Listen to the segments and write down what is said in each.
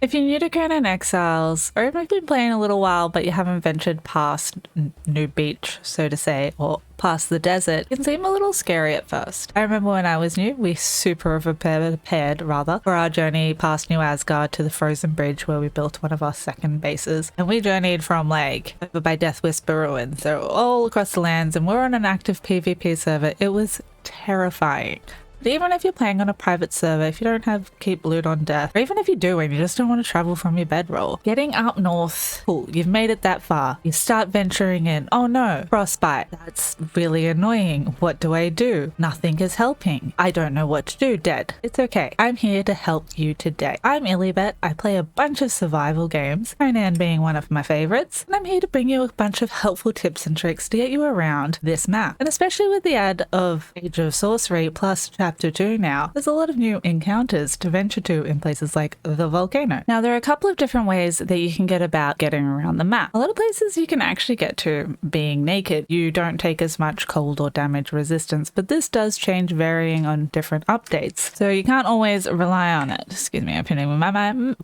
If you're new to Conan Exiles, or even if you've been playing a little while but you haven't ventured past New Beach, so to say, or past the desert, it can seem a little scary at first. I remember when I was new, we super prepared for our journey past New Asgard to the Frozen Bridge where we built one of our second bases. And we journeyed from like over by Death Whisper ruins, so all across the lands, and we're on an active PvP server. It was terrifying. But even if you're playing on a private server, if you don't have keep loot on death, or even if you do and you just don't want to travel from your bedroll, getting up north, cool, you've made it that far. You start venturing in, oh no, Frostbite, that's really annoying. What do I do? Nothing is helping. I don't know what to do, dead. It's okay. I'm here to help you today. I'm Illibet. I play a bunch of survival games, Conan being one of my favorites, and I'm here to bring you a bunch of helpful tips and tricks to get you around this map. And especially with the add of Age of Sorcery plus Chapter 2 now, there's a lot of new encounters to venture to in places like the volcano. Now, there are a couple of different ways that you can get about getting around the map. A lot of places you can actually get to being naked. You don't take as much cold or damage resistance, but this does change varying on different updates. So you can't always rely on it. Excuse me, I'm pinning my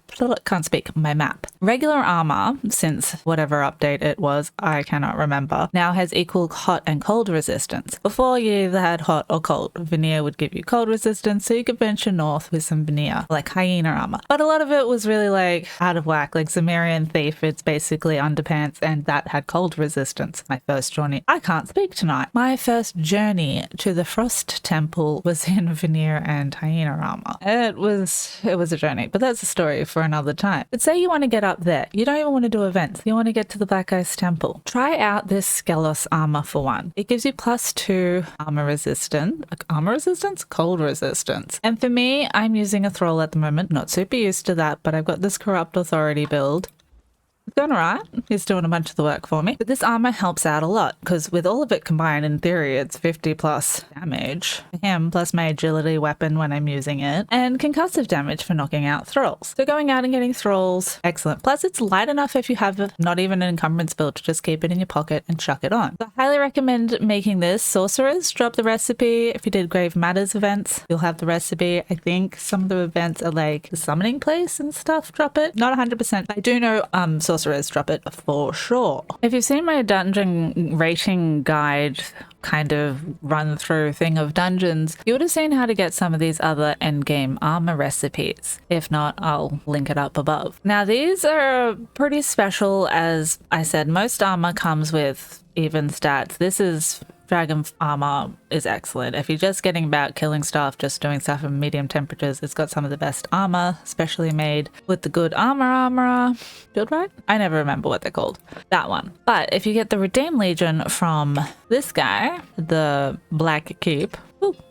can't speak, my map. Regular armor, since whatever update it was, I cannot remember, now has equal hot and cold resistance. Before, you either had hot or cold. Veneer would give you cold resistance, so you could venture north with some veneer, like hyena armor. But a lot of it was really like out of whack, like Zemarian Thief, it's basically underpants, and that had cold resistance. My first journey, I can't speak tonight. My first journey to the Frost Temple was in veneer and hyena armor. It was a journey, but that's a story for another time. But say you want to get up there, you don't even want to do events, you want to get to the Black Ice Temple. Try out this Skelos armor for one. It gives you +2 armor resistance, cold resistance. And for me, I'm using a thrall at the moment, not super used to that, but I've got this Corrupt Authority build. It's going alright. He's doing a bunch of the work for me. But this armor helps out a lot because with all of it combined, in theory, it's 50 plus damage for him, plus my agility weapon when I'm using it, and concussive damage for knocking out thralls. So going out and getting thralls, excellent. Plus it's light enough if you have not even an encumbrance build to just keep it in your pocket and chuck it on. So I highly recommend making this. Sorcerers, drop the recipe. If you did Grave Matters events, you'll have the recipe. I think some of the events are like the summoning place and stuff, drop it. Not 100%. I do know Sorcerers drop it for sure. If you've seen my dungeon rating guide kind of run through thing of dungeons, you would have seen how to get some of these other endgame armor recipes. If not, I'll link it up above. Now these are pretty special. As I said, most armor comes with even stats. This is Dragon armor is excellent. If you're just getting about killing stuff, just doing stuff in medium temperatures, it's got some of the best armor, specially made with the good armor. Build right? I never remember what they're called. That one. But if you get the Redeem Legion from this guy, the Black Keep,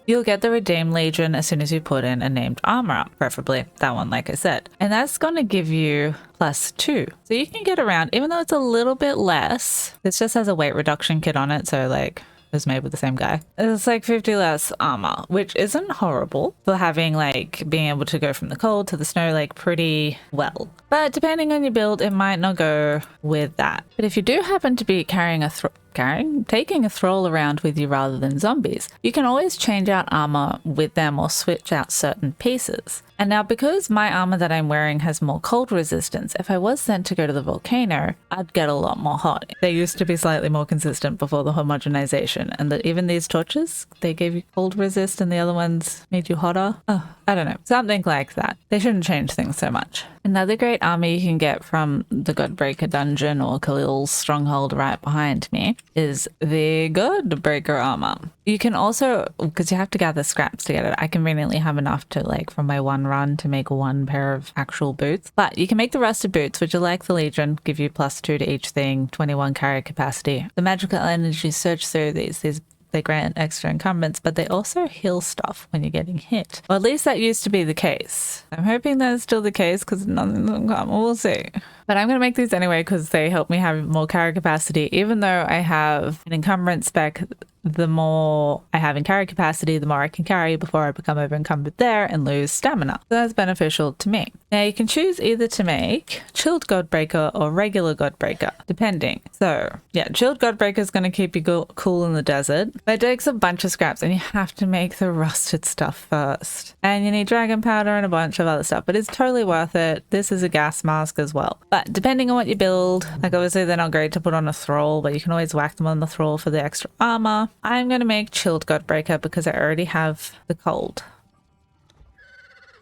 you'll get the Redeem Legion as soon as you put in a named armor up, preferably that one, like I said. And that's going to give you +2. So you can get around, even though it's a little bit less. This just has a weight reduction kit on it, so like was made with the same guy. It's like 50 less armor, which isn't horrible for having like being able to go from the cold to the snow like pretty well. But depending on your build, it might not go with that. But if you do happen to be taking a thrall around with you rather than zombies, you can always change out armor with them or switch out certain pieces. And now because my armor that I'm wearing has more cold resistance, if I was sent to go to the volcano, I'd get a lot more hot. They used to be slightly more consistent before the homogenization, and that even these torches, they gave you cold resist and the other ones made you hotter. Oh, I don't know, something like that. They shouldn't change things so much. Another great armor you can get from the Godbreaker dungeon or Khalil's stronghold right behind me is the Godbreaker armor. You can also, because you have to gather scraps to get it, I conveniently have enough to like from my one run to make one pair of actual boots. But you can make the rusted boots, which are like the Legion, give you +2 to each thing, 21 carry capacity. The magical energy surge through these they grant extra encumbrance, but they also heal stuff when you're getting hit. Or at least that used to be the case. I'm hoping that's still the case because none of them come. We'll see. But I'm going to make these anyway because they help me have more carry capacity, even though I have an encumbrance spec the more I have in carry capacity, the more I can carry before I become over encumbered there and lose stamina. So that's beneficial to me. Now you can choose either to make Chilled Godbreaker or regular Godbreaker, depending. So yeah, Chilled Godbreaker is going to keep you cool in the desert, but it takes a bunch of scraps and you have to make the rusted stuff first. And you need dragon powder and a bunch of other stuff, but it's totally worth it. This is a gas mask as well. But depending on what you build, like obviously they're not great to put on a thrall, but you can always whack them on the thrall for the extra armor. I'm going to make Chilled Godbreaker because I already have the cold.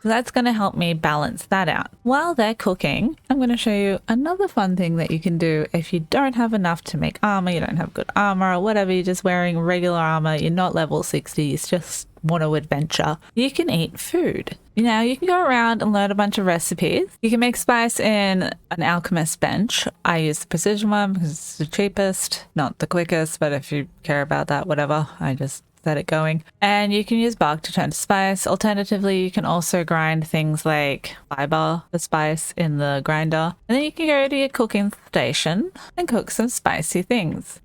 So that's going to help me balance that out. While they're cooking, I'm going to show you another fun thing that you can do if you don't have enough to make armor, you don't have good armor or whatever, you're just wearing regular armor, you're not level 60, you just want to adventure. You can eat food. Now you can go around and learn a bunch of recipes. You can make spice in an alchemist bench. I use the precision one because it's the cheapest, not the quickest, but if you care about that, whatever, I just set it going. And you can use bark to turn to spice. Alternatively, you can also grind things like fiber for spice in the grinder. And then you can go to your cooking station and cook some spicy things.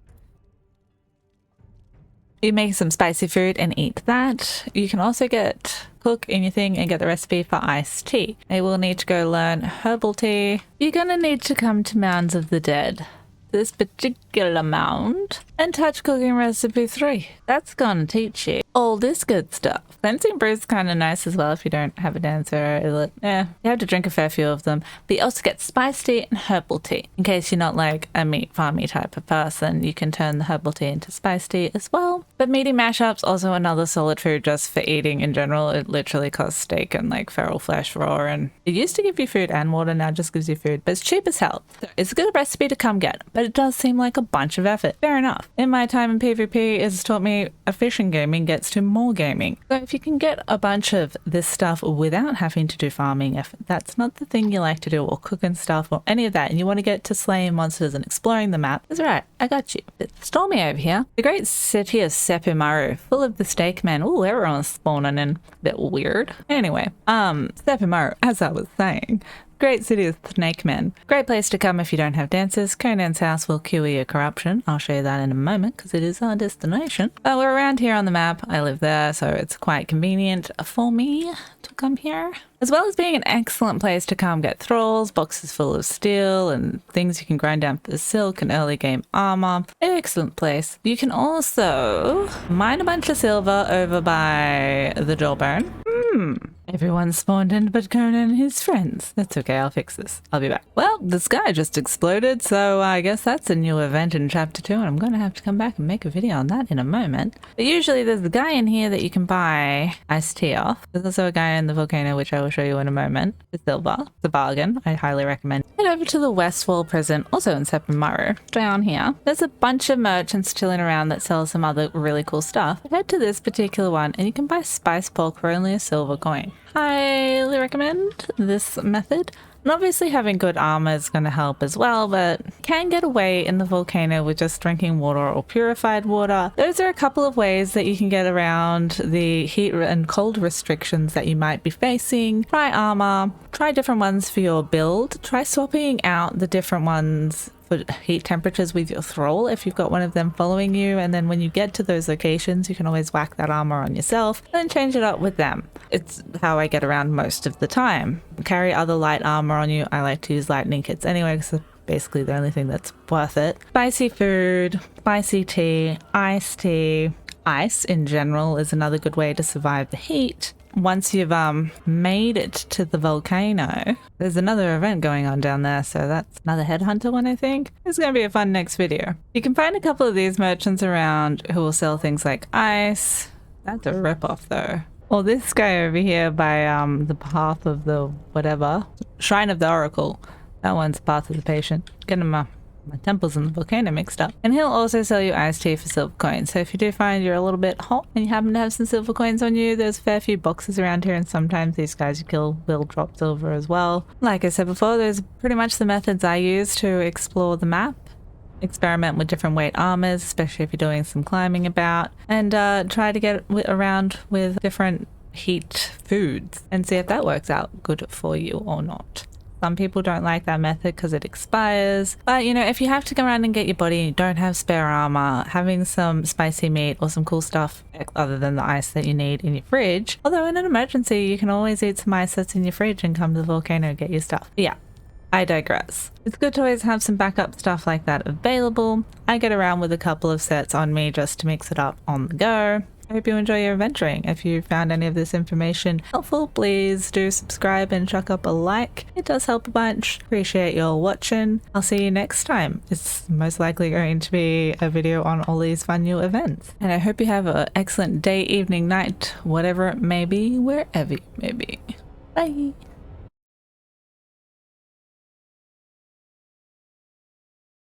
You make some spicy food and eat that. You can also cook in your thing and get the recipe for iced tea. You will need to go learn herbal tea. You're gonna need to come to Mounds of the Dead, this particular mound, and touch cooking recipe 3. That's gonna teach you all this good stuff. Cleansing brew is kind of nice as well if you don't have a dancer. You have to drink a fair few of them. But you also get spice tea and herbal tea. In case you're not like a meat farmy type of person, you can turn the herbal tea into spice tea as well. But meaty mashups, also another solid food just for eating in general. It literally costs steak and like feral flesh raw, and it used to give you food and water, now it just gives you food. But it's cheap as hell. So it's a good recipe to come get, but it does seem like a bunch of effort. Fair enough. In my time in PvP, it's taught me efficient gaming gets to more gaming. So if you can get a bunch of this stuff without having to do farming, if that's not the thing you like to do, or cooking stuff or any of that, and you want to get to slaying monsters and exploring the map, that's right, I got you. It's stormy over here. The great city of Sepimaru, full of the stake men. Ooh, everyone's spawning in. A bit weird. Anyway, Sepimaru, as I was saying, great city of snake men. Great place to come if you don't have dancers. Conan's house will cure your corruption. I'll show you that in a moment because it is our destination. But we're around here on the map. I live there, so it's quite convenient for me to come here. As well as being an excellent place to come get thralls, boxes full of steel and things you can grind down for silk and early game armor. Excellent place. You can also mine a bunch of silver over by the jawbone. Everyone spawned in but Conan and his friends. That's okay, I'll fix this. I'll be back. Well, the sky just exploded, so I guess that's a new event in chapter 2, and I'm going to have to come back and make a video on that in a moment. But usually there's a guy in here that you can buy iced tea off. There's also a guy in the volcano, which I will show you in a moment, for silver. It's a bargain. I highly recommend. Head over to the Westwall prison, also in Sepimaru. Down here, there's a bunch of merchants chilling around that sell some other really cool stuff. Head to this particular one and you can buy spice pork for only a silver coin. Highly recommend this method. And obviously having good armor is going to help as well, but can get away in the volcano with just drinking water or purified water. Those are a couple of ways that you can get around the heat and cold restrictions that you might be facing. Try armor, try different ones for your build, try swapping out the different ones for heat temperatures with your thrall if you've got one of them following you, and then when you get to those locations you can always whack that armor on yourself and then change it up with them. It's how I get around most of the time. Carry other light armor on you. I like to use lightning kits anyway because it's basically the only thing that's worth it. Spicy food, spicy tea, iced tea. Ice in general is another good way to survive the heat. Once you've made it to the volcano, there's another event going on down there, so that's another headhunter one, I think. It's going to be a fun next video. You can find a couple of these merchants around who will sell things like ice. That's a ripoff though. Or this guy over here by the Path of the whatever. Shrine of the Oracle. That one's Path of the Patient. Getting my temples and the volcano mixed up. And he'll also sell you iced tea for silver coins. So if you do find you're a little bit hot and you happen to have some silver coins on you, there's a fair few boxes around here, and sometimes these guys you kill will drop silver as well. Like I said before, those are pretty much the methods I use to explore the map. Experiment with different weight armors, especially if you're doing some climbing about, and try to get around with different heat foods and see if that works out good for you or not. Some people don't like that method because it expires. But you know, if you have to go around and get your body and you don't have spare armor, having some spicy meat or some cool stuff other than the ice that you need in your fridge. Although in an emergency, you can always eat some ice that's in your fridge and come to the volcano and get your stuff. But yeah, I digress. It's good to always have some backup stuff like that available. I get around with a couple of sets on me just to mix it up on the go. I hope you enjoy your adventuring. If you found any of this information helpful, please do subscribe and chuck up a like. It does help a bunch. Appreciate your watching. I'll see you next time. It's most likely going to be a video on all these fun new events. And I hope you have an excellent day, evening, night, whatever it may be, wherever you may be. Bye!